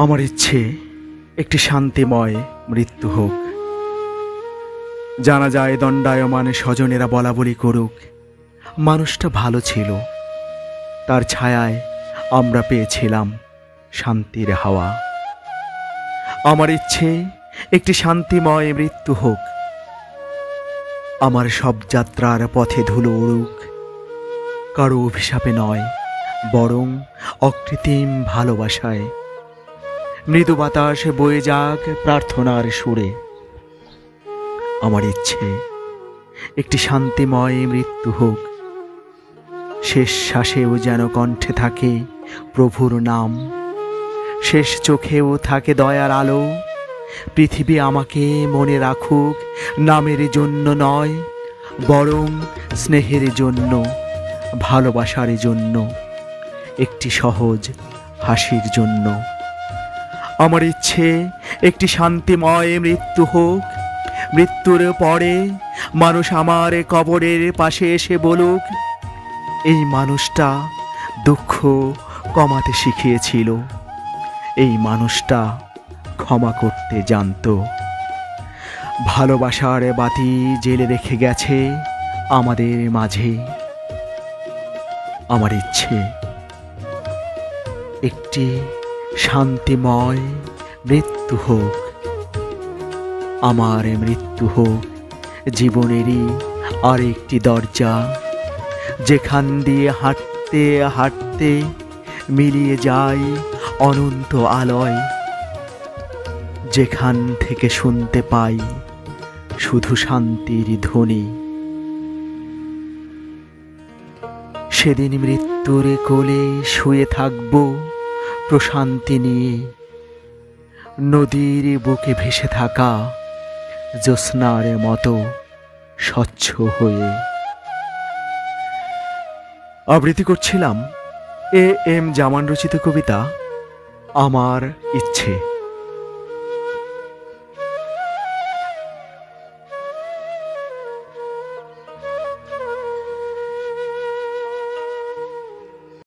আমার ইচ্ছে একটি শান্তিময় মৃত্যু হোক। জানা যায় দণ্ডায়মান স্বজনেরা বলা বলি করুক, মানুষটা ভালো ছিল, তার ছায়ায় আমরা পেয়েছিলাম শান্তির হাওয়া। আমার ইচ্ছে একটি শান্তিময় মৃত্যু হোক। আমার সব যাত্রার পথে ধুলো উড়ুক, কারো অভিশাপে নয়, বরং অকৃত্রিম ভালোবাসায়। মৃদু বাতাস বয়ে যাক প্রার্থনার সুরে। আমার ইচ্ছে একটি শান্তিময় মৃত্যু হোক। শেষ শ্বাসেও যেন কণ্ঠে থাকে প্রভুর নাম, শেষ চোখেও থাকে দয়ার আলো। পৃথিবী আমাকে মনে রাখুক নামের জন্য নয়, বরং স্নেহের জন্য, ভালোবাসার জন্য, একটি সহজ হাসির জন্য। আমার ইচ্ছে একটি শান্তিময় মৃত্যু হোক। মৃত্যুর পরে মানুষ আমার কবরের পাশে এসে বলুক, এই মানুষটা দুঃখ কমাতে শিখিয়েছিল, এই মানুষটা ক্ষমা করতে জানতো। ভালোবাসার বাতি জেলে রেখে গেছে আমাদের মাঝে। আমার ইচ্ছে একটি শান্তিময় মৃত্যু হোক। আমার মৃত্যু হোক জীবনেরই আর একটি দরজা, যেখান দিয়ে হাঁটতে হাঁটতে মিলিয়ে যায় অনন্ত আলোয়, যেখান থেকে শুনতে পাই শুধু শান্তির ধ্বনি। সেদিন মৃত্যুর কোলে শুয়ে থাকব প্রশান্তি নিয়ে, নদীর বুকে ভেসে থাকা জ্যোৎস্নার মতো স্বচ্ছ হয়ে। আবৃত্তি করছিলাম এ এম জামান রচিত কবিতা আমার ইচ্ছে।